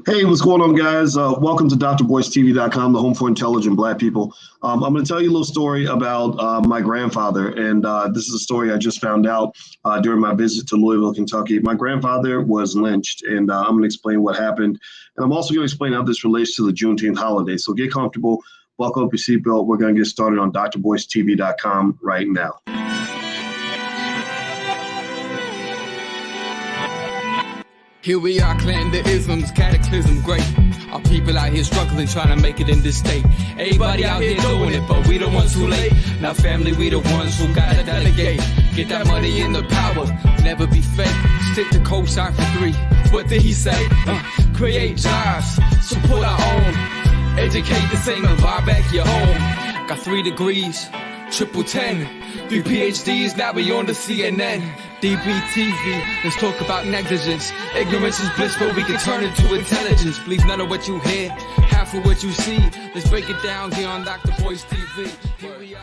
Hey, what's going on, guys? Welcome to drboycetv.com, the home for intelligent Black people. I'm going to tell you a little story about my grandfather, and this is a story I just found out during my visit to Louisville, Kentucky. My grandfather was lynched, and I'm going to explain what happened, and I'm also going to explain how this relates to the Juneteenth holiday. So get comfortable, buckle up your seatbelt. We're going to get started on drboycetv.com right now. Here we are, clan the isms, cataclysm, great. Our people out here struggling, trying to make it in this state. Everybody out here doing it, but we the ones who late. Now family, we the ones who gotta delegate. Get that money in the power, never be fake. Stick to cosign for 3. What did he say? Create jobs, support our own. Educate the same and buy back your home. Got 3 degrees, triple 10. 3 PhDs, now we on the CNN. DBTV, let's talk about negligence. Ignorance is bliss, but we can turn it to intelligence. Believe none of what you hear, half of what you see. Let's break it down here on Dr. Boyce TV. Here we are.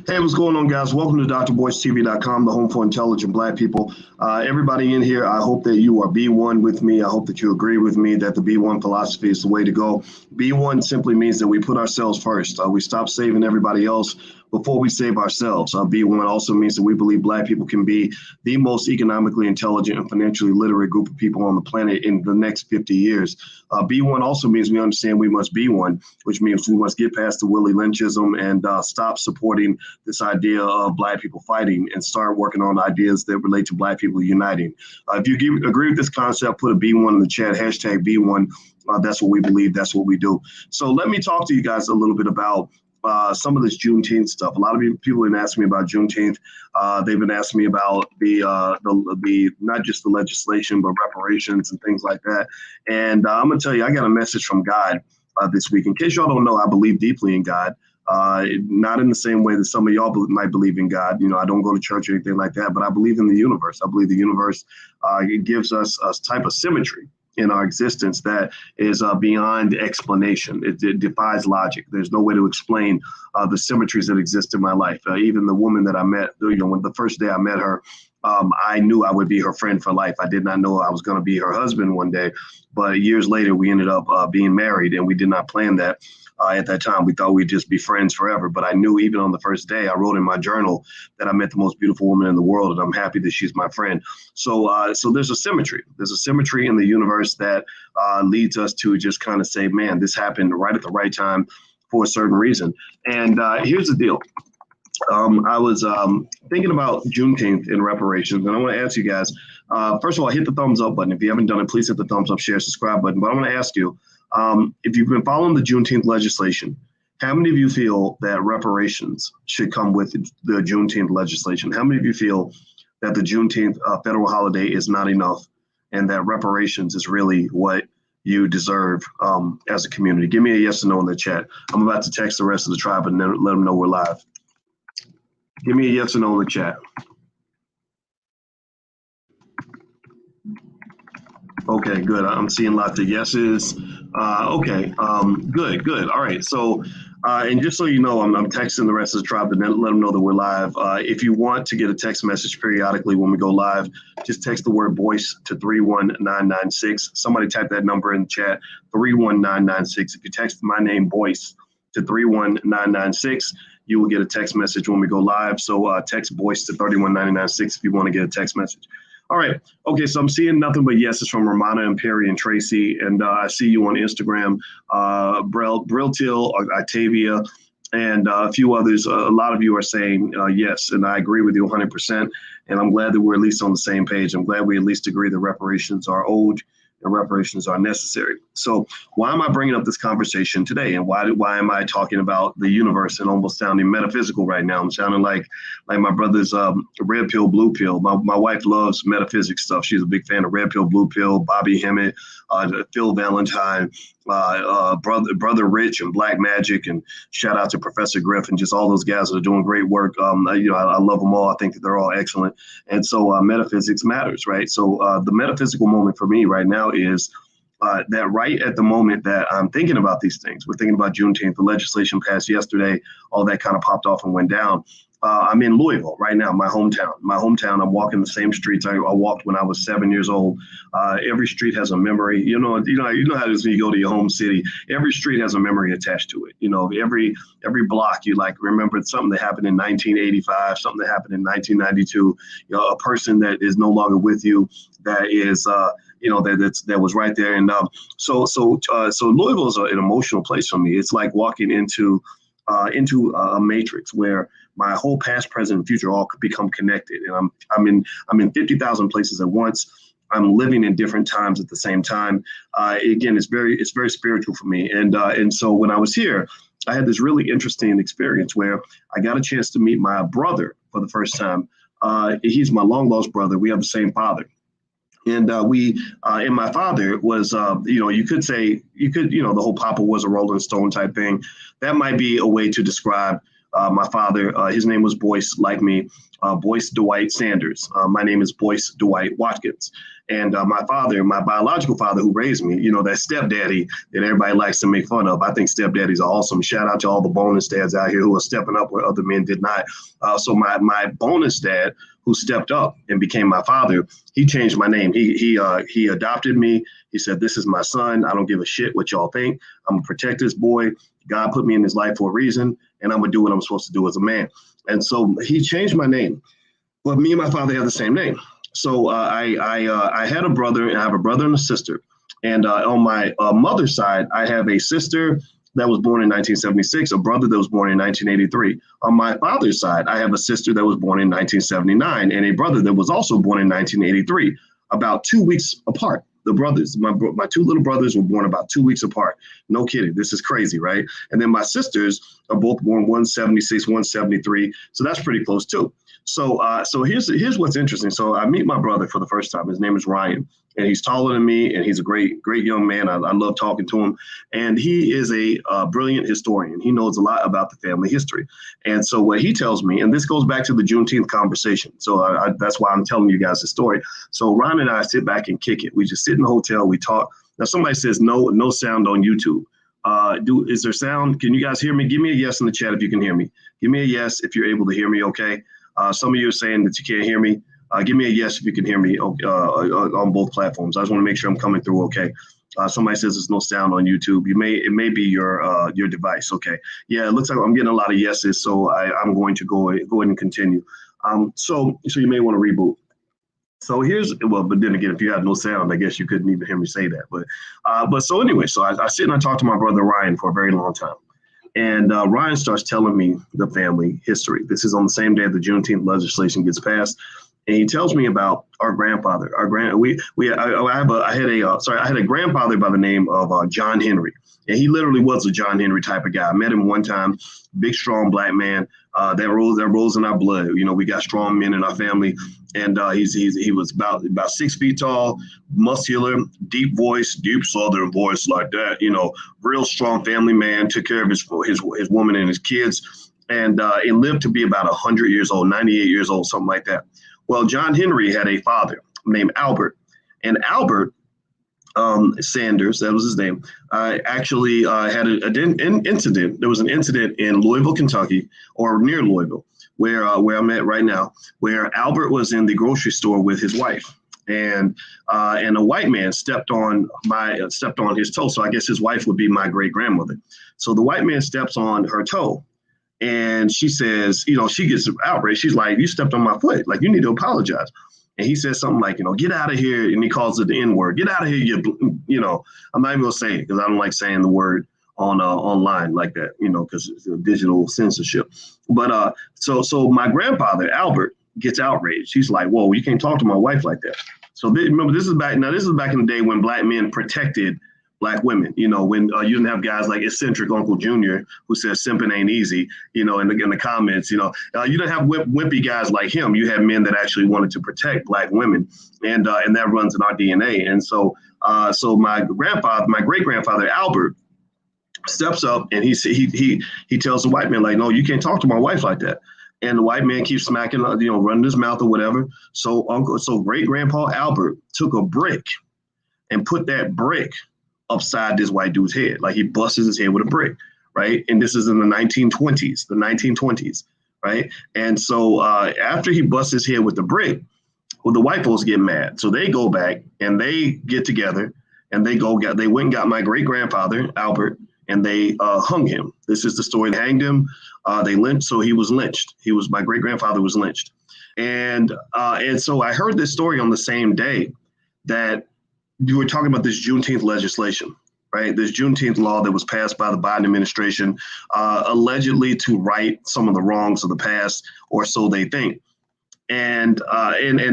Hey, what's going on, guys? Welcome to drboycetv.com, the home for intelligent Black people. Everybody in here, I hope that you are B1 with me. I hope that you agree with me that the B1 philosophy is the way to go. B1 simply means that we put ourselves first. We stop saving everybody else before we save ourselves. B1 also means that we believe Black people can be the most economically intelligent and financially literate group of people on the planet in the next 50 years. B1 also means we understand we must be one, which means we must get past the Willie Lynchism and stop supporting this idea of Black people fighting and start working on ideas that relate to Black people uniting. If you agree with this concept, put a B1 in the chat, hashtag B1. That's what we believe. That's what we do. So let me talk to you guys a little bit about some of this Juneteenth stuff. A lot of people have been asking me about Juneteenth. They've been asking me about the not just the legislation, but reparations and things like that. And I'm going to tell you, I got a message from God this week. In case y'all don't know, I believe deeply in God. Not in the same way that some of y'all might believe in God. You know, I don't go to church or anything like that, but I believe in the universe. I believe the universe it gives us a type of symmetry in our existence that is beyond explanation. It defies logic. There's no way to explain the symmetries that exist in my life. Even the woman that I met, when the first day I met her, I knew I would be her friend for life. I did not know I was going to be her husband one day, but years later we ended up being married, and we did not plan that. At that time, we thought we'd just be friends forever. But I knew even on the first day, I wrote in my journal that I met the most beautiful woman in the world, and I'm happy that she's my friend. So there's a symmetry. There's a symmetry in the universe that leads us to just kind of say, man, this happened right at the right time for a certain reason. And here's the deal. I was thinking about Juneteenth and reparations, and I want to ask you guys, first of all, hit the thumbs up button. If you haven't done it, please hit the thumbs up, share, subscribe button. But I want to ask you, if you've been following the Juneteenth legislation, how many of you feel that reparations should come with the Juneteenth legislation? How many of you feel that the Juneteenth federal holiday is not enough and that reparations is really what you deserve as a community? Give me a yes or no in the chat. I'm about to text the rest of the tribe and then let them know we're live. Give me a yes or no in the chat. Okay, good. I'm seeing lots of yeses. Okay, good. All right. So, and just so you know, I'm texting the rest of the tribe to let them know that we're live. If you want to get a text message periodically when we go live, just text the word Boyce to 31996. Somebody type that number in the chat, 31996. If you text my name, Boyce, to 31996, you will get a text message when we go live. So text Boyce to 31996 if you want to get a text message. All right. Okay. So I'm seeing nothing but yeses from Romana and Perry and Tracy. And I see you on Instagram, Briltil, Octavia, and a few others. A lot of you are saying yes. And I agree with you 100%. And I'm glad that we're at least on the same page. I'm glad we at least agree that reparations are owed and reparations are necessary. So why am I bringing up this conversation today? And why am I talking about the universe and almost sounding metaphysical right now? I'm sounding like my brother's red pill, blue pill. My wife loves metaphysics stuff. She's a big fan of red pill, blue pill, Bobby Hemmett, Phil Valentine, brother Rich and Black Magic, and shout out to Professor Griff and just all those guys that are doing great work. I love them all. I think that they're all excellent. And so metaphysics matters, right? So the metaphysical moment for me right now is that right at the moment that I'm thinking about these things, we're thinking about Juneteenth, the legislation passed yesterday, all that kind of popped off and went down. I'm in Louisville right now, my hometown. I'm walking the same streets I walked when I was 7 years old. Every street has a memory. You know how it is when you go to your home city. Every street has a memory attached to it. You know, every block you like remembered something that happened in 1985, something that happened in 1992. You know, a person that is no longer with you that is. That was right there, and so Louisville is an emotional place for me. It's like walking into a matrix where my whole past, present, and future all could become connected, and I'm in 50,000 places at once. I'm living in different times at the same time. Again, it's very spiritual for me, and so when I was here, I had this really interesting experience where I got a chance to meet my brother for the first time. He's my long lost brother. We have the same father. And and my father was, you could the whole Papa was a Rolling Stone type thing. That might be a way to describe my father. His name was Boyce, like me, Boyce Dwight Sanders. My name is Boyce Dwight Watkins. And my father, my biological father who raised me, that stepdaddy that everybody likes to make fun of. I think stepdaddies are awesome. Shout out to all the bonus dads out here who are stepping up where other men did not. So my bonus dad, who stepped up and became my father, he changed my name. He adopted me. He said, "This is my son. I don't give a shit what y'all think. I'm gonna protect this boy. God put me in his life for a reason, and I'm gonna do what I'm supposed to do as a man." And so he changed my name, but me and my father have the same name. So I had a brother, and I have a brother and a sister. And on my mother's side, I have a sister that was born in 1976, a brother that was born in 1983. On my father's side, I have a sister that was born in 1979 and a brother that was also born in 1983, about 2 weeks apart. The brothers, my two little brothers were born about 2 weeks apart. No kidding. This is crazy, right? And then my sisters are both born 176, 173. So that's pretty close too. So here's what's interesting. So I meet my brother for the first time. His name is Ryan, and he's taller than me, and he's a great young man. I love talking to him, and he is a brilliant historian. He knows a lot about the family history. And so what he tells me, and this goes back to the Juneteenth conversation. So that's why I'm telling you guys the story. So Ryan and I sit back and kick it. We just sit in the hotel. We talk. Now somebody says no sound on YouTube. Is there sound? Can you guys hear me? Give me a yes in the chat if you can hear me. Give me a yes if you're able to hear me. Okay. Some of you are saying that you can't hear me. Give me a yes if you can hear me on both platforms. I just want to make sure I'm coming through okay. Somebody says there's no sound on YouTube. It may be your device. Okay. Yeah, it looks like I'm getting a lot of yeses, so I'm going to go ahead and continue. So you may want to reboot. So but then again, if you had no sound, I guess you couldn't even hear me say that. But so anyway, so I sit and I talk to my brother Ryan for a very long time. And Ryan starts telling me the family history. This is on the same day the Juneteenth legislation gets passed, and he tells me about our grandfather. I had a grandfather by the name of John Henry, and he literally was a John Henry type of guy. I met him one time, big, strong black man. That rolls in our blood. We got strong men in our family, and he was about 6 feet tall, muscular, deep voice, deep Southern voice like that. Real strong family man. Took care of his woman and his kids, and lived to be about 100 years old, 98 years old, something like that. Well, John Henry had a father named Albert, and Albert Sanders, that was his name, actually had an incident. There was an incident in Louisville, Kentucky, or near Louisville, where I'm at right now, where Albert was in the grocery store with his wife, and a white man stepped on his toe. So I guess his wife would be my great grandmother. So the white man steps on her toe, and she says, she gets outraged. She's like, "You stepped on my foot. Like, you need to apologize." And he says something like, "Get out of here." And he calls it the N-word. "Get out of here. I'm not even going to say it because I don't like saying the word online like that, because it's digital censorship. But so my grandfather, Albert, gets outraged. He's like, "Whoa, you can't talk to my wife like that." So remember, this is back in the day when black men protected black women, when you didn't have guys like eccentric Uncle Junior who says simping ain't easy, in the comments, you didn't have wimpy guys like him. You had men that actually wanted to protect black women, and that runs in our DNA. And so my great grandfather Albert steps up, and he tells the white man, like, "No, you can't talk to my wife like that." And the white man keeps smacking, running his mouth or whatever. So great grandpa Albert took a brick and put that brick upside this white dude's head. Like, he busts his head with a brick, right? And this is in the 1920s, right? And so after he busts his head with the brick, well, the white folks get mad. So they go back and they get together and they went and got my great grandfather, Albert, and they hung him. This is the story. They hanged him. They lynched. So he was lynched. My great grandfather was lynched. And so I heard this story on the same day that you were talking about this Juneteenth legislation, right? This Juneteenth law that was passed by the Biden administration, allegedly to right some of the wrongs of the past, or so they think. And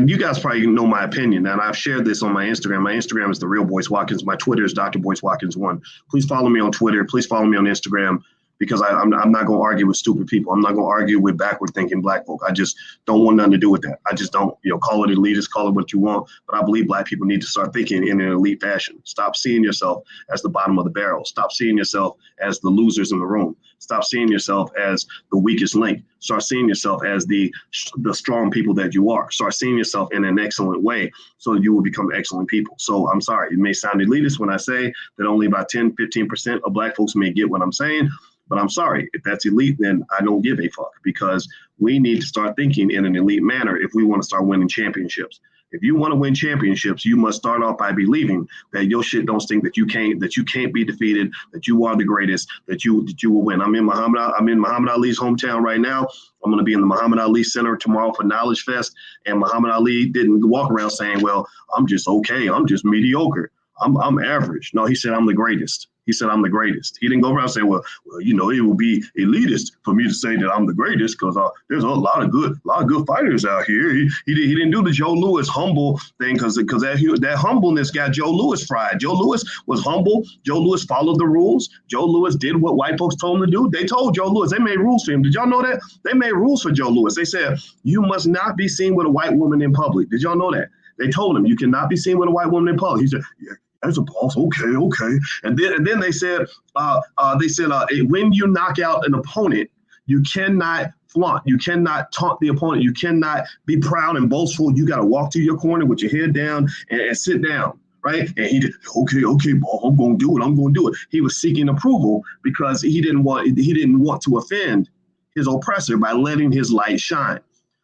you guys probably know my opinion, and I've shared this on my Instagram. My Instagram is the real Boyce Watkins. My Twitter is Dr. Boyce Watkins 1. Please follow me on Twitter. Please follow me on Instagram, because I'm not going to argue with stupid people. I'm not going to argue with backward thinking black folk. I just don't want nothing to do with that. I just don't, call it elitist, call it what you want. But I believe black people need to start thinking in an elite fashion. Stop seeing yourself as the bottom of the barrel. Stop seeing yourself as the losers in the room. Stop seeing yourself as the weakest link. Start seeing yourself as the strong people that you are. Start seeing yourself in an excellent way so that you will become excellent people. So I'm sorry, it may sound elitist when I say that only about 10, 15% of black folks may get what I'm saying. But I'm sorry, if that's elite, then I don't give a fuck, because we need to start thinking in an elite manner if we want to start winning championships. If you want to win championships, you must start off by believing that your shit don't stink, that you can't be defeated, that you are the greatest, that you will win. I'm in Muhammad Ali's hometown right now. I'm going to be in the Muhammad Ali Center tomorrow for Knowledge Fest. And Muhammad Ali didn't walk around saying, well, I'm just okay. I'm just mediocre. I'm average. No, he said, I'm the greatest. He said, I'm the greatest. He didn't go around saying, well, it will be elitist for me to say that I'm the greatest, because there's a lot of good fighters out here. He didn't do the Joe Louis humble thing, because that humbleness got Joe Louis fried. Joe Louis was humble. Joe Louis followed the rules. Joe Louis did what white folks told him to do. They told Joe Louis, they made rules for him. Did y'all know that? They made rules for Joe Louis. They said, you must not be seen with a white woman in public. Did y'all know that? They told him, you cannot be seen with a white woman in public. He said, yeah. As a boss, okay. And then they said, when you knock out an opponent, you cannot flaunt, you cannot taunt the opponent, you cannot be proud and boastful. You got to walk to your corner with your head down and sit down, right? And he did, okay, boss, I'm going to do it. He was seeking approval because he didn't want to offend his oppressor by letting his light shine.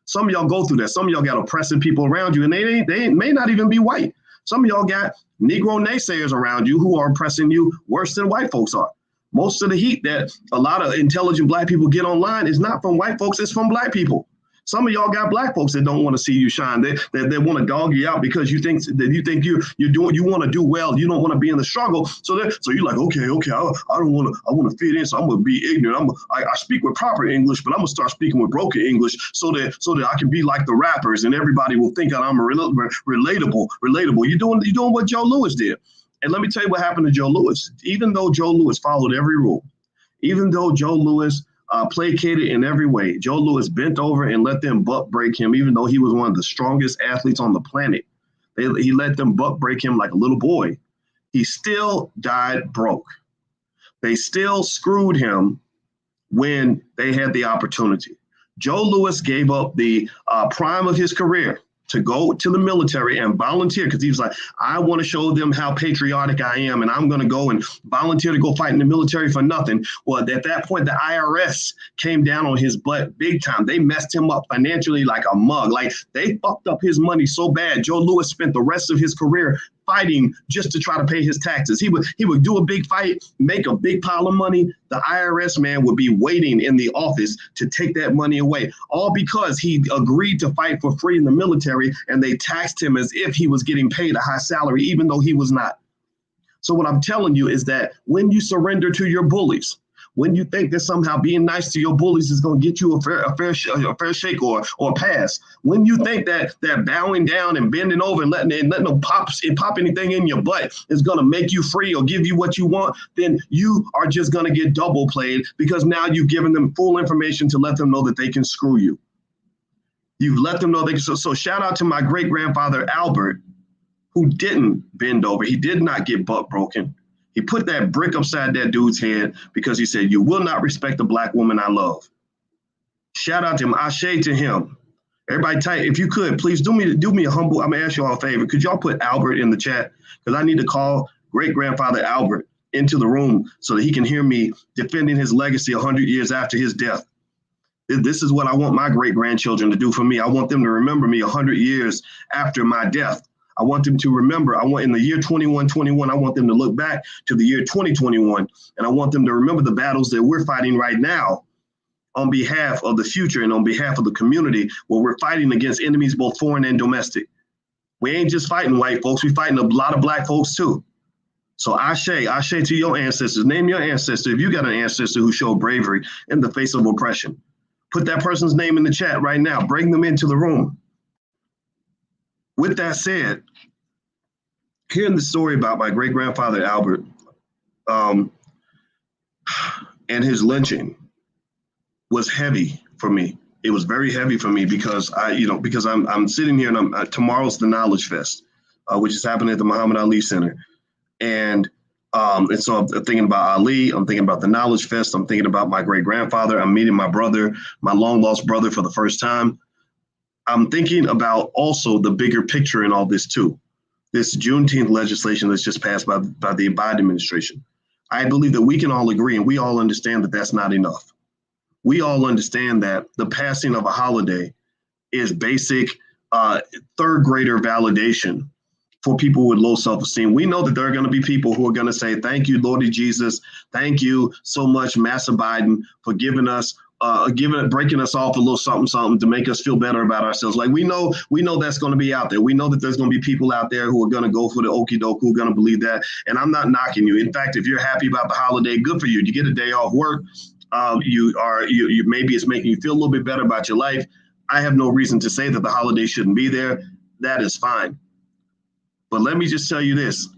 Some of y'all go through that. Some of y'all got oppressive people around you, and they may not even be white. Some of y'all got Negro naysayers around you who are oppressing you worse than white folks are. Most of the heat that a lot of intelligent black people get online is not from white folks, it's from black people. Some of y'all got black folks that don't want to see you shine. They want to dog you out because you think you want to do well. You don't want to be in the struggle. So you're like, okay, I want to fit in. So I'm gonna be ignorant. I speak with proper English, but I'm gonna start speaking with broken English so that I can be like the rappers and everybody will think that I'm relatable. You're doing what Joe Louis did. And let me tell you what happened to Joe Louis. Even though Joe Louis followed every rule, even though Joe Louis placated in every way, Joe Louis bent over and let them butt break him, even though he was one of the strongest athletes on the planet. He let them butt break him like a little boy. He still died broke. They still screwed him when they had the opportunity. Joe Louis gave up the prime of his career to go to the military and volunteer, because he was like, I want to show them how patriotic I am, and I'm going to go and volunteer to go fight in the military for nothing. Well, at that point, the IRS came down on his butt big time. They messed him up financially like a mug. Like, they fucked up his money so bad. Joe Louis spent the rest of his career fighting just to try to pay his taxes. He would do a big fight, make a big pile of money. The IRS man would be waiting in the office to take that money away, all because he agreed to fight for free in the military, and they taxed him as if he was getting paid a high salary, even though he was not. So what I'm telling you is that when you surrender to your bullies, when you think that somehow being nice to your bullies is going to get you a fair shake or a pass, when you think that bowing down and bending over and letting them pop anything in your butt is going to make you free or give you what you want, then you are just going to get double played, because now you've given them full information to let them know that they can screw you. You've let them know they can. So shout out to my great grandfather Albert, who didn't bend over. He did not get butt broken. He put that brick upside that dude's head because he said, you will not respect the black woman I love. Shout out to him. Ashe to him. Everybody type, if you could, please do me a humble, I'm going to ask you all a favor. Could y'all put Albert in the chat? Because I need to call great-grandfather Albert into the room so that he can hear me defending his legacy 100 years after his death. This is what I want my great-grandchildren to do for me. I want them to remember me 100 years after my death. I want them to remember, in the year 2121, I want them to look back to the year 2021, and I want them to remember the battles that we're fighting right now on behalf of the future and on behalf of the community, where we're fighting against enemies, both foreign and domestic. We ain't just fighting white folks, we're fighting a lot of black folks too. So ashe to your ancestors. Name your ancestor. If you got an ancestor who showed bravery in the face of oppression, put that person's name in the chat right now. Bring them into the room. With that said, hearing the story about my great-grandfather Albert and his lynching was heavy for me. It was very heavy for me because I'm sitting here and tomorrow's the Knowledge Fest, which is happening at the Muhammad Ali Center. And so I'm thinking about Ali, I'm thinking about the Knowledge Fest, I'm thinking about my great-grandfather, I'm meeting my brother, my long-lost brother for the first time. I'm thinking about also the bigger picture in all this too. This Juneteenth legislation that's just passed by the Biden administration. I believe that we can all agree and we all understand that that's not enough. We all understand that the passing of a holiday is basic third grader validation for people with low self-esteem. We know that there are going to be people who are going to say, thank you, Lordy Jesus. Thank you so much, Massa Biden, for giving us breaking us off a little something to make us feel better about ourselves. Like we know that's going to be out there. We know that there's going to be people out there who are going to go for the okie doke, who are going to believe that. And I'm not knocking you. In fact, if you're happy about the holiday, good for you. You get a day off work. You maybe it's making you feel a little bit better about your life. I have no reason to say that the holiday shouldn't be there. That is fine. But let me just tell you this.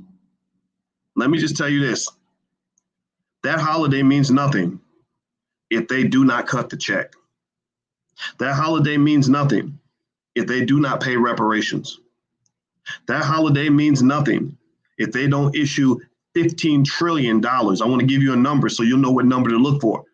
That holiday means nothing if they do not cut the check. That holiday means nothing if they do not pay reparations. That holiday means nothing if they don't issue $15 trillion. I want to give you a number so you'll know what number to look for.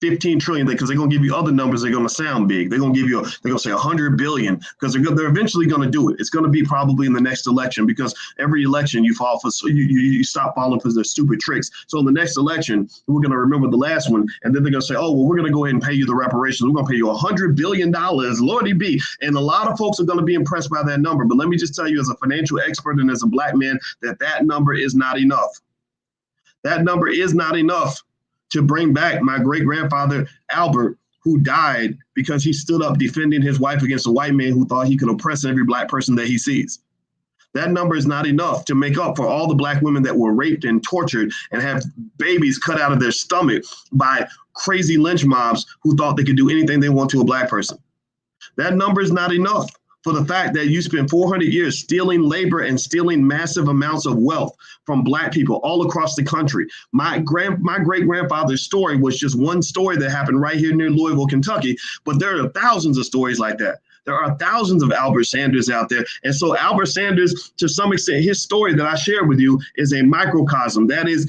15 trillion, because they're going to give you other numbers. They're going to sound big. They're going to say 100 billion, because they're eventually going to do it. It's going to be probably in the next election, because every election you fall for, so you stop falling for their stupid tricks. So in the next election, we're going to remember the last one, and then they're going to say, oh, well, we're going to go ahead and pay you the reparations. We're going to pay you $100 billion, Lordy be. And a lot of folks are going to be impressed by that number. But let me just tell you, as a financial expert and as a black man, that number is not enough. That number is not enough to bring back my great-grandfather Albert, who died because he stood up defending his wife against a white man who thought he could oppress every black person that he sees. That number is not enough to make up for all the black women that were raped and tortured and have babies cut out of their stomach by crazy lynch mobs who thought they could do anything they want to a black person. That number is not enough for the fact that you spent 400 years stealing labor and stealing massive amounts of wealth from black people all across the country. My great-grandfather's story was just one story that happened right here near Louisville, Kentucky, but there are thousands of stories like that. There are thousands of Albert Sanders out there. And so Albert Sanders, to some extent, his story that I shared with you is a microcosm. That is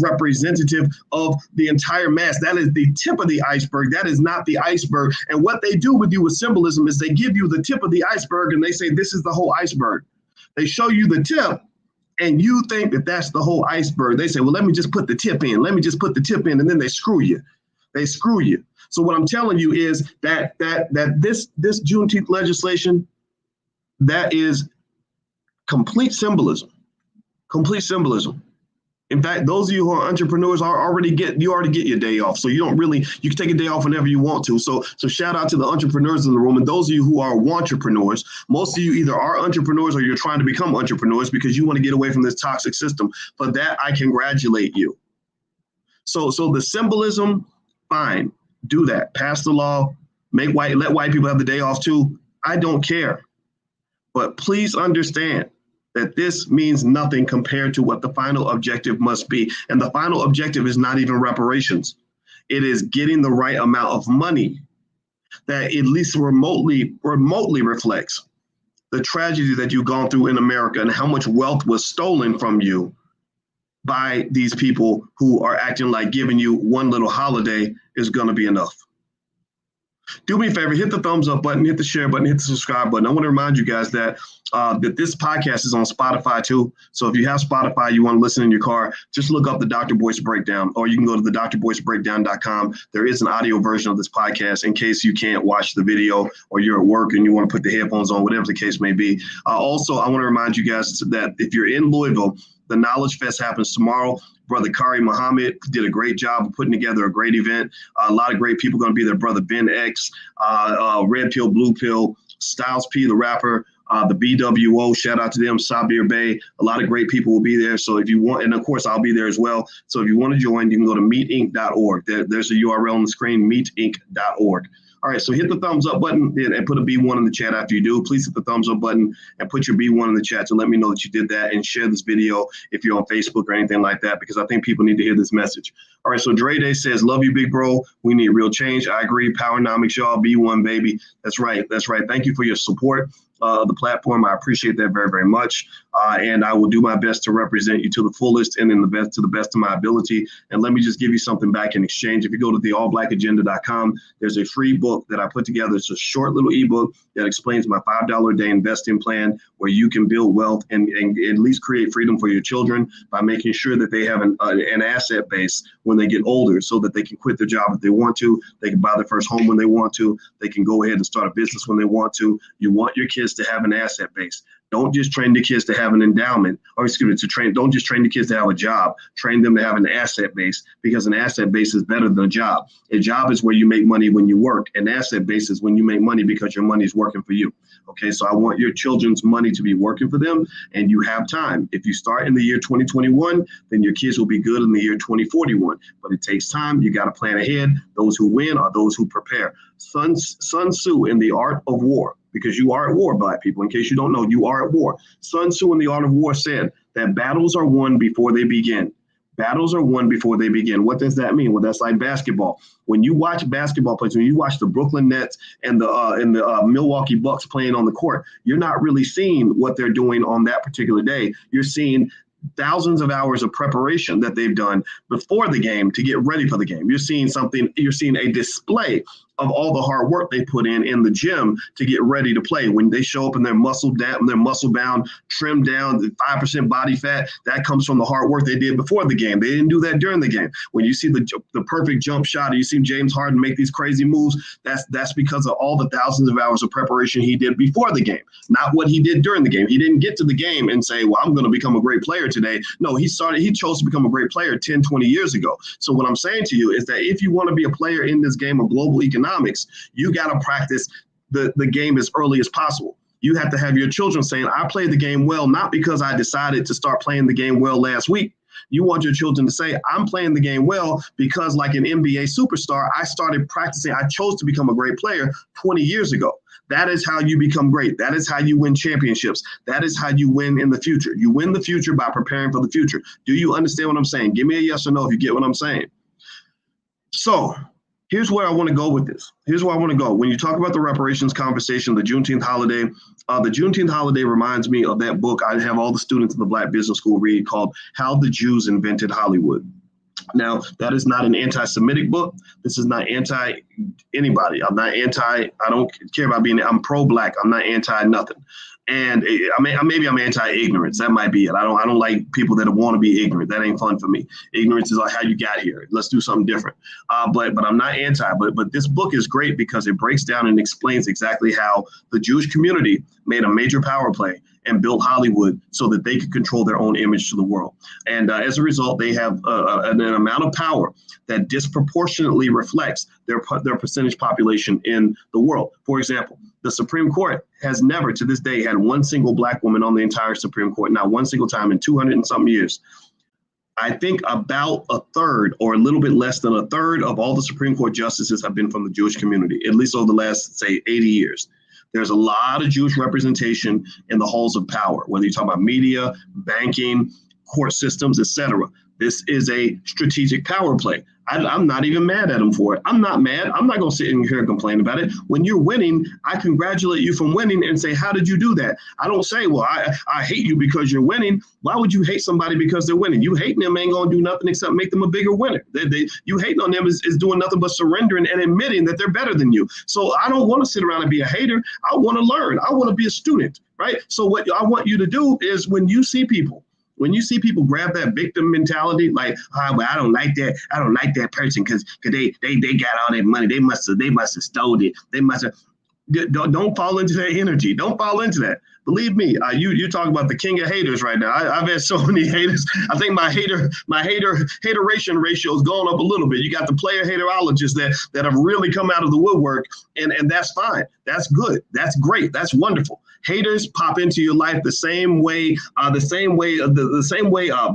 representative of the entire mass. That is the tip of the iceberg. That is not the iceberg. And what they do with you with symbolism is they give you the tip of the iceberg and they say, this is the whole iceberg. They show you the tip and you think that that's the whole iceberg. They say, well, let me just put the tip in. Let me just put the tip in. And then they screw you. So what I'm telling you is that this Juneteenth legislation, that is complete symbolism. In fact, those of you who are entrepreneurs you already get your day off. So you can take a day off whenever you want to. So shout out to the entrepreneurs in the room, and those of you who are wantrepreneurs. Most of you either are entrepreneurs or you're trying to become entrepreneurs because you want to get away from this toxic system. For that, I congratulate you. So the symbolism, fine. Do that. Pass the law. Let white people have the day off too. I don't care. But please understand that this means nothing compared to what the final objective must be. And the final objective is not even reparations. It is getting the right amount of money that at least remotely reflects the tragedy that you've gone through in America and how much wealth was stolen from you by these people who are acting like giving you one little holiday is going to be enough. Do me a favor, hit the thumbs up button, hit the share button, hit the subscribe button. I want to remind you guys that that this podcast is on Spotify too. So if you have Spotify, you want to listen in your car, just look up the Dr. Boyce Breakdown, or you can go to the drboycebreakdown.com. There is an audio version of this podcast in case you can't watch the video or you're at work and you want to put the headphones on, whatever the case may be. Also, I want to remind you guys that if you're in Louisville, the Knowledge Fest happens tomorrow. Brother Kari Muhammad did a great job of putting together a great event. A lot of great people going to be there. Brother Ben X, Red Pill, Blue Pill, Styles P, the rapper, the BWO, shout out to them, Sabir Bey. A lot of great people will be there. So if you want, and of course, I'll be there as well. So if you want to join, you can go to meetinc.org. There's a URL on the screen, meetinc.org. All right, so hit the thumbs up button and put a B1 in the chat after you do. Please hit the thumbs up button and put your B1 in the chat to let me know that you did that, and share this video if you're on Facebook or anything like that, because I think people need to hear this message. All right, so Dre Day says, love you, big bro. We need real change. I agree. Powernomics, y'all. B1, baby. That's right. That's right. Thank you for your support of the platform. I appreciate that very, very much. And I will do my best to represent you to the fullest and to the best of my ability. And let me just give you something back in exchange. If you go to theallblackagenda.com, there's a free book that I put together. It's a short little ebook that explains my $5 a day investing plan, where you can build wealth and at least create freedom for your children by making sure that they have an asset base when they get older, so that they can quit their job if they want to. They can buy their first home when they want to. They can go ahead and start a business when they want to. You want your kids to have an asset base. Don't just train the kids to have an endowment, or don't just train the kids to have a job. Train them to have an asset base, because an asset base is better than a job. A job is where you make money when you work. An asset base is when you make money because your money is working for you. Okay, so I want your children's money to be working for them, and you have time. If you start in the year 2021, then your kids will be good in the year 2041. But it takes time. You got to plan ahead. Those who win are those who prepare. Sun Tzu in The Art of War, because you are at war, Black people. In case you don't know, you are at war. Sun Tzu in The Art of War said that battles are won before they begin. Battles are won before they begin. What does that mean? Well, that's like basketball. When you watch basketball players, when you watch the Brooklyn Nets and the Milwaukee Bucks playing on the court, you're not really seeing what they're doing on that particular day. You're seeing thousands of hours of preparation that they've done before the game to get ready for the game. You're seeing a display of all the hard work they put in the gym to get ready to play. When they show up in their muscle bound, trimmed down, 5% body fat, that comes from the hard work they did before the game. They didn't do that during the game. When you see the perfect jump shot, or you see James Harden make these crazy moves, that's because of all the thousands of hours of preparation he did before the game, not what he did during the game. He didn't get to the game and say, well, I'm going to become a great player today. No, he chose to become a great player 10, 20 years ago. So what I'm saying to you is that if you want to be a player in this game of global economics, you got to practice the game as early as possible. You have to have your children saying, I played the game well, not because I decided to start playing the game well last week. You want your children to say, I'm playing the game well because, like an NBA superstar, I started practicing. I chose to become a great player 20 years ago. That is how you become great. That is how you win championships. That is how you win in the future. You win the future by preparing for the future. Do you understand what I'm saying? Give me a yes or no if you get what I'm saying. So here's where I want to go with this. Here's where I want to go. When you talk about the reparations conversation, the Juneteenth holiday reminds me of that book I have all the students in the Black Business School read, called How the Jews Invented Hollywood. Now, that is not an anti-Semitic book. This is not anti-anybody. I'm not I don't care about I'm pro-Black. I'm not anti-nothing. And maybe I'm anti-ignorance. That might be it. I don't like people that want to be ignorant. That ain't fun for me. Ignorance is like how you got here. Let's do something different. But I'm not anti. But this book is great because it breaks down and explains exactly how the Jewish community made a major power play and built Hollywood so that they could control their own image to the world. And as a result, they have an amount of power that disproportionately reflects their percentage population in the world. For example, the Supreme Court has never to this day had one single Black woman on the entire Supreme Court, not one single time in 200 and something years. I think about a third or a little bit less than a third of all the Supreme Court justices have been from the Jewish community, at least over the last, say, 80 years. There's a lot of Jewish representation in the halls of power, whether you talk about media, banking, court systems, etc. This is a strategic power play. I'm not even mad at him for it. I'm not mad. I'm not going to sit in here and complain about it. When you're winning, I congratulate you from winning and say, how did you do that? I don't say, well, I hate you because you're winning. Why would you hate somebody because they're winning? You hating them ain't going to do nothing except make them a bigger winner. You hating on them is doing nothing but surrendering and admitting that they're better than you. So I don't want to sit around and be a hater. I want to learn. I want to be a student, right? So what I want you to do is when you see people grab that victim mentality, like, well, I don't like that. I don't like that person because they got all that money. They must have stole it. They must have. Don't fall into that energy. Don't fall into that. Believe me, you talk about the king of haters right now. I've had so many haters. I think my hateration ratio has gone up a little bit. You got the player haterologists that have really come out of the woodwork, and that's fine. That's good. That's great. That's wonderful. Haters pop into your life the same way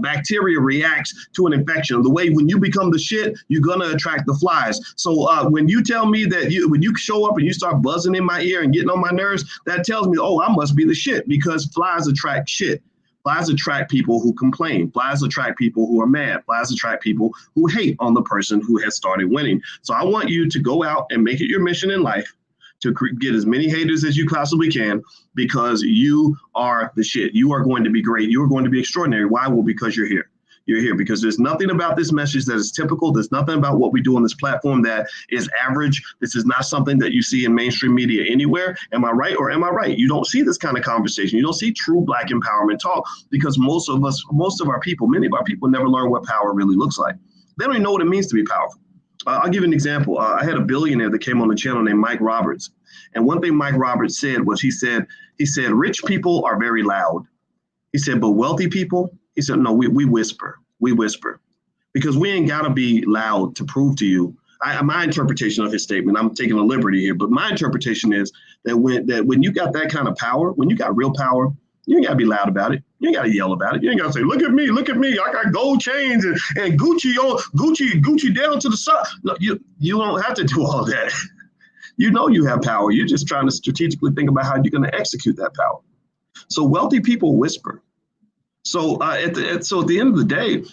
bacteria reacts to an infection. The way when you become the shit, you're gonna attract the flies. So when you tell me that when you show up and you start buzzing in my ear and getting on my nerves, that tells me, oh, I must be the shit, because flies attract shit. Flies attract people who complain. Flies attract people who are mad. Flies attract people who hate on the person who has started winning. So I want you to go out and make it your mission in life to get as many haters as you possibly can, because you are the shit. You are going to be great. You are going to be extraordinary. Why? Well, because you're here. You're here because there's nothing about this message that is typical. There's nothing about what we do on this platform that is average. This is not something that you see in mainstream media anywhere. Am I right or am I right? You don't see this kind of conversation. You don't see true Black empowerment talk, because many of our people never learn what power really looks like. They don't even know what it means to be powerful. I'll give you an example. I had a billionaire that came on the channel named Mike Roberts. And one thing Mike Roberts said was, he said, rich people are very loud. He said, but wealthy people, he said, no, we whisper. We whisper. Because we ain't got to be loud to prove to you. My interpretation of his statement, I'm taking a liberty here, but my interpretation is that when you got that kind of power, when you got real power, you ain't got to be loud about it. You ain't got to yell about it. You ain't got to say, look at me. I got gold chains and Gucci down to the side. No, you don't have to do all that. You know you have power. You're just trying to strategically think about how you're going to execute that power. So wealthy people whisper. So at the end of the day,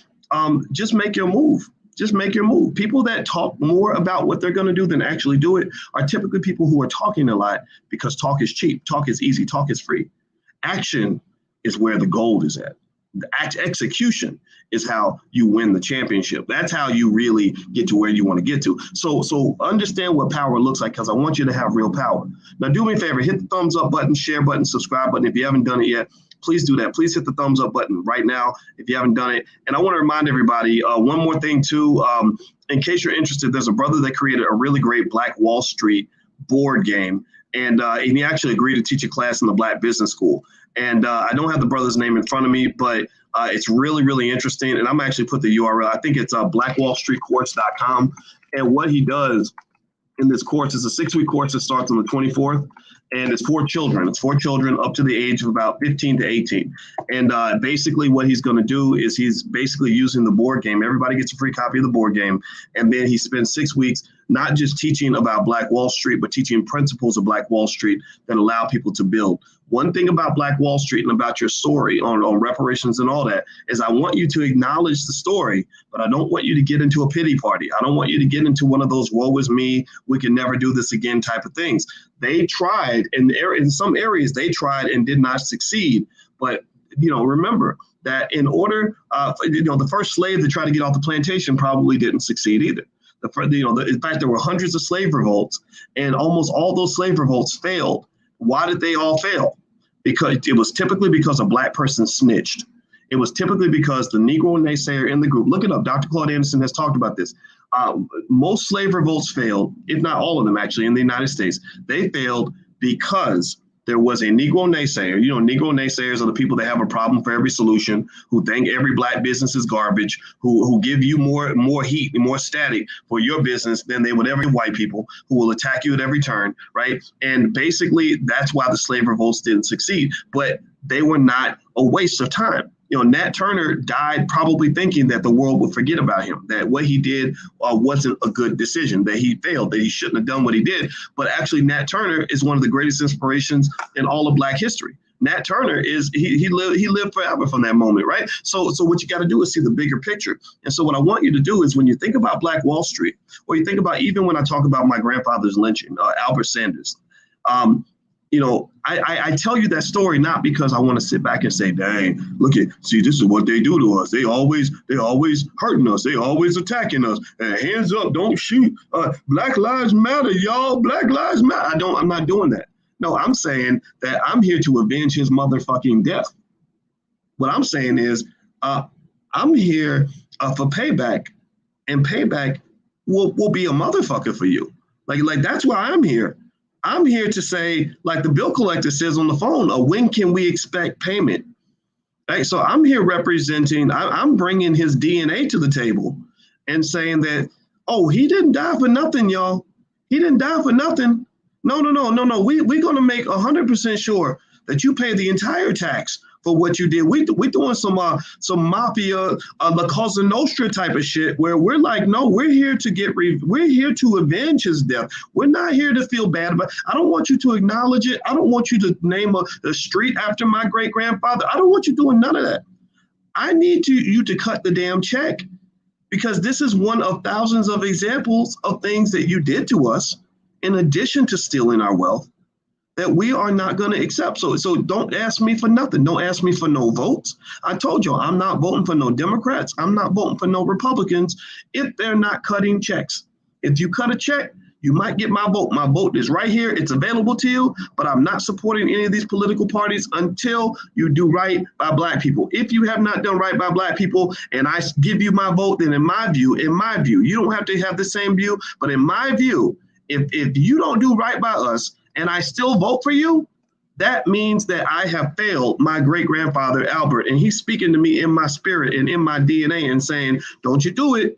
just make your move. Just make your move. People that talk more about what they're going to do than actually do it are typically people who are talking a lot, because talk is cheap. Talk is easy. Talk is free. Action is where the gold is at. The execution is how you win the championship. That's how you really get to where you want to get to. So understand what power looks like, because I want you to have real power. Now, do me a favor, hit the thumbs up button, share button, subscribe button. If you haven't done it yet, please do that. Please hit the thumbs up button right now if you haven't done it. And I want to remind everybody one more thing too. In case you're interested, there's a brother that created a really great Black Wall Street board game. And he actually agreed to teach a class in the Black Business School. And I don't have the brother's name in front of me, but it's really, really interesting. And I'm actually put the URL. I think it's blackwallstreetcourse.com. And what he does in this course is a 6-week course that starts on the 24th. And it's for children. It's for children up to the age of about 15 to 18. And basically what he's going to do is he's basically using the board game. Everybody gets a free copy of the board game. And then he spends 6 weeks not just teaching about Black Wall Street, but teaching principles of Black Wall Street that allow people to build. One thing about Black Wall Street and about your story on reparations and all that is I want you to acknowledge the story, but I don't want you to get into a pity party. I don't want you to get into one of those woe is me, we can never do this again type of things. They tried, in some areas they tried and did not succeed. But, remember that in order, the first slave to try to get off the plantation probably didn't succeed either. In fact, there were hundreds of slave revolts, and almost all those slave revolts failed. Why did they all fail? Because it was typically because a Black person snitched. It was typically because the Negro naysayer in the group, look it up, Dr. Claude Anderson has talked about this. Most slave revolts failed, if not all of them actually, in the United States. They failed because there was a Negro naysayer. Negro naysayers are the people that have a problem for every solution, who think every Black business is garbage, who give you more heat and more static for your business than they would ever give white people, who will attack you at every turn, right? And basically, that's why the slave revolts didn't succeed. But they were not a waste of time. Nat Turner died probably thinking that the world would forget about him, that what he did wasn't a good decision, that he failed, that he shouldn't have done what he did. But actually, Nat Turner is one of the greatest inspirations in all of Black history. Nat Turner is he lived forever from that moment, right? So what you got to do is see the bigger picture. And so what I want you to do is when you think about Black Wall Street, or you think about even when I talk about my grandfather's lynching, Albert Sanders, I tell you that story not because I want to sit back and say, dang, see, this is what they do to us. They always hurting us. They always attacking us. And hands up, don't shoot. Black Lives Matter, y'all. Black Lives Matter. I'm not doing that. No, I'm saying that I'm here to avenge his motherfucking death. What I'm saying is I'm here for payback, and payback will be a motherfucker for you. Like that's why I'm here. I'm here to say, like the bill collector says on the phone, when can we expect payment? Right? So I'm here representing, I'm bringing his DNA to the table and saying that, oh, he didn't die for nothing, y'all. He didn't die for nothing. No. We're going to make 100% sure that you pay the entire tax for what you did. We're doing some mafia, La Cosa Nostra type of shit where we're like, no, we're here to avenge his death. We're not here to feel bad about it. I don't want you to acknowledge it. I don't want you to name a street after my great grandfather. I don't want you doing none of that. I need you to cut the damn check, because this is one of thousands of examples of things that you did to us in addition to stealing our wealth that we are not going to accept. So don't ask me for nothing. Don't ask me for no votes. I told you, I'm not voting for no Democrats. I'm not voting for no Republicans if they're not cutting checks. If you cut a check, you might get my vote. My vote is right here. It's available to you, but I'm not supporting any of these political parties until you do right by Black people. If you have not done right by Black people and I give you my vote, then in my view, you don't have to have the same view, but in my view, if you don't do right by us, and I still vote for you, that means that I have failed my great-grandfather, Albert, and he's speaking to me in my spirit and in my DNA and saying, don't you do it.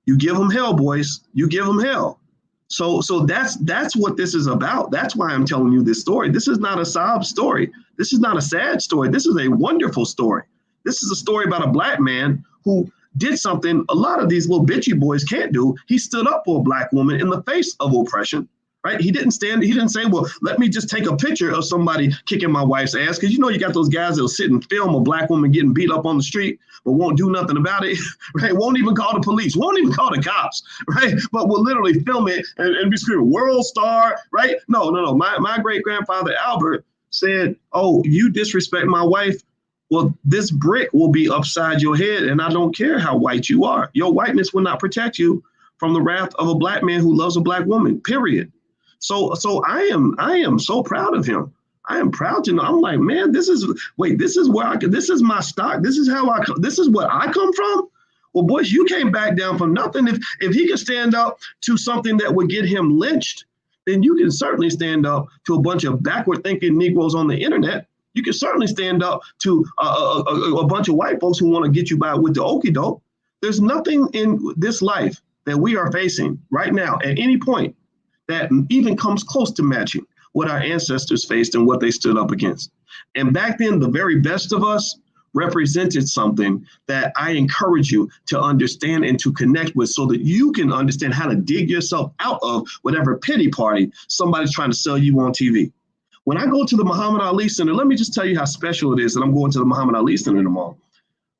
You give them hell, boys. You give them hell. So that's what this is about. That's why I'm telling you this story. This is not a sob story. This is not a sad story. This is a wonderful story. This is a story about a Black man who did something a lot of these little bitchy boys can't do. He stood up for a Black woman in the face of oppression. Right? He didn't say, well, let me just take a picture of somebody kicking my wife's ass. Because, you got those guys that'll sit and film a Black woman getting beat up on the street, but won't do nothing about it. Right? Won't even call the police. Won't even call the cops. Right? But will literally film it and be screaming, world star. Right? No. My great-grandfather, Albert, said, oh, you disrespect my wife. Well, this brick will be upside your head, and I don't care how white you are. Your whiteness will not protect you from the wrath of a Black man who loves a Black woman, period. So I am so proud of him. I am proud to know. I'm like, man, this is my stock. This is what I come from. Well, Boyce, you came back down from nothing. If he could stand up to something that would get him lynched, then you can certainly stand up to a bunch of backward thinking Negroes on the internet. You can certainly stand up to a bunch of white folks who want to get you by with the okie doke. There's nothing in this life that we are facing right now at any point that even comes close to matching what our ancestors faced and what they stood up against. And back then, the very best of us represented something that I encourage you to understand and to connect with so that you can understand how to dig yourself out of whatever pity party somebody's trying to sell you on TV. When I go to the Muhammad Ali Center, let me just tell you how special it is that I'm going to the Muhammad Ali Center tomorrow.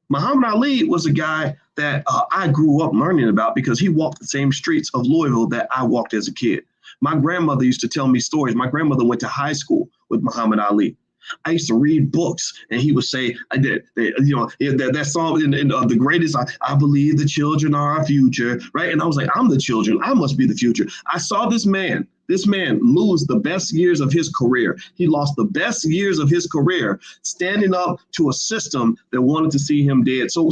Muhammad Ali was a guy that I grew up learning about because he walked the same streets of Louisville that I walked as a kid. My grandmother used to tell me stories. My grandmother went to high school with Muhammad Ali. I used to read books, and he would say, that song, the greatest, I believe the children are our future, right? And I was like, I'm the children. I must be the future. I saw this man lose the best years of his career. He lost the best years of his career standing up to a system that wanted to see him dead. So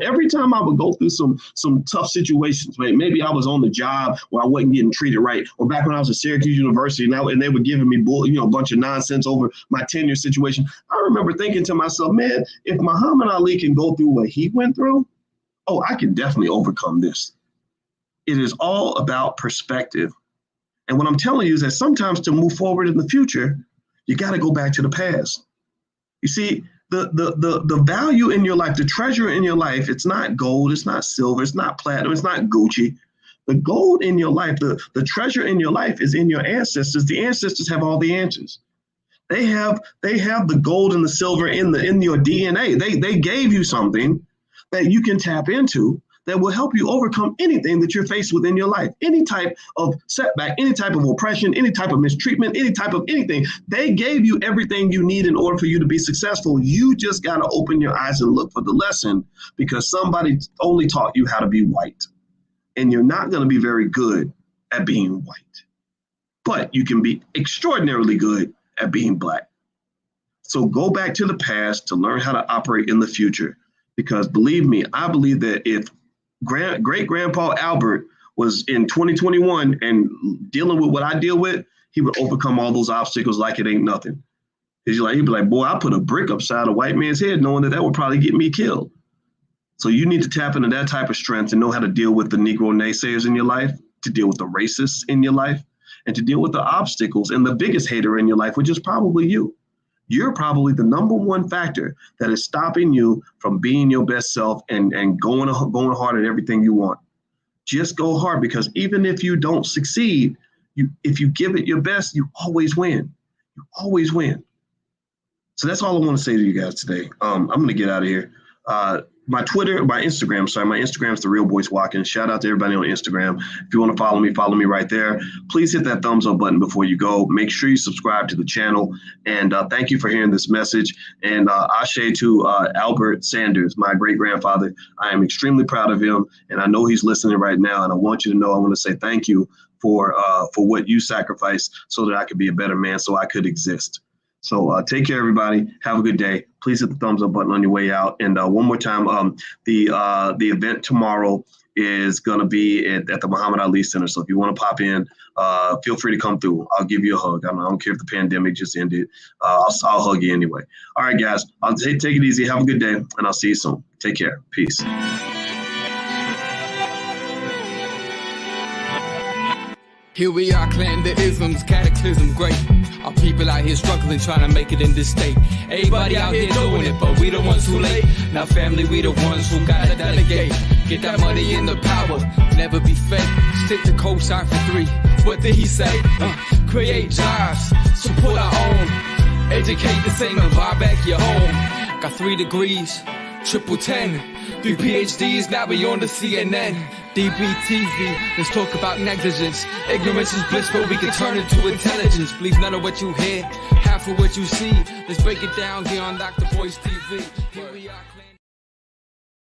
every time I would go through some tough situations, right? Maybe I was on the job where I wasn't getting treated right, or back when I was at Syracuse University and they were giving me a bunch of nonsense over my tenure situation. I remember thinking to myself, man, if Muhammad Ali can go through what he went through, oh, I can definitely overcome this. It is all about perspective. And what I'm telling you is that sometimes to move forward in the future, you got to go back to the past. You see, the value in your life, the treasure in your life, it's not gold, it's not silver, it's not platinum, it's not Gucci. The gold in your life, the treasure in your life is in your ancestors. The ancestors have all the answers. They have the gold and the silver in your DNA. They gave you something that you can tap into that will help you overcome anything that you're faced with in your life. Any type of setback, any type of oppression, any type of mistreatment, any type of anything. They gave you everything you need in order for you to be successful. You just got to open your eyes and look for the lesson, because somebody only taught you how to be white. And you're not going to be very good at being white. But you can be extraordinarily good at being Black. So go back to the past to learn how to operate in the future. Because believe me, I believe that if great-grandpa Albert was in 2021 and dealing with what I deal with, he would overcome all those obstacles like it ain't nothing. He'd be like, boy, I put a brick upside a white man's head knowing that would probably get me killed. So you need to tap into that type of strength and know how to deal with the Negro naysayers in your life, to deal with the racists in your life, and to deal with the obstacles and the biggest hater in your life, which is probably you. You're probably the number one factor that is stopping you from being your best self and going hard at everything you want. Just go hard, because even if you don't succeed, if you give it your best, you always win. You always win. So that's all I want to say to you guys today. I'm going to get out of here. My Instagram's The Real Boyce Watkins. Shout out to everybody on Instagram. If you want to follow me right there. Please hit that thumbs up button before you go. Make sure you subscribe to the channel. And thank you for hearing this message. And ashe to Albert Sanders, my great-grandfather. I am extremely proud of him, and I know he's listening right now. And I want you to know, I want to say thank you for what you sacrificed so that I could be a better man, so I could exist. So take care, everybody. Have a good day. Please hit the thumbs up button on your way out. And one more time, the event tomorrow is going to be at the Muhammad Ali Center. So if you want to pop in, feel free to come through. I'll give you a hug. I don't care if the pandemic just ended. I'll hug you anyway. All right, guys. I'll take it easy. Have a good day, and I'll see you soon. Take care. Peace. Here we are, clan the isms, cataclysm great. Our people out here struggling, trying to make it in this state. Everybody out here doing it, but we the ones who late. Now family, we the ones who gotta delegate. Get that money in the power, never be fake. Stick to cosign for 3. What did he say? Create jobs, support our own. Educate the same and buy back your home. Got 3 degrees, triple 10. 3 PhDs, now we on the CNN. DBTV, let's talk about negligence. Ignorance is bliss, but we can turn it to intelligence. Believe none of what you hear, half of what you see. Let's break it down here on Dr. Boyce TV. Here we are.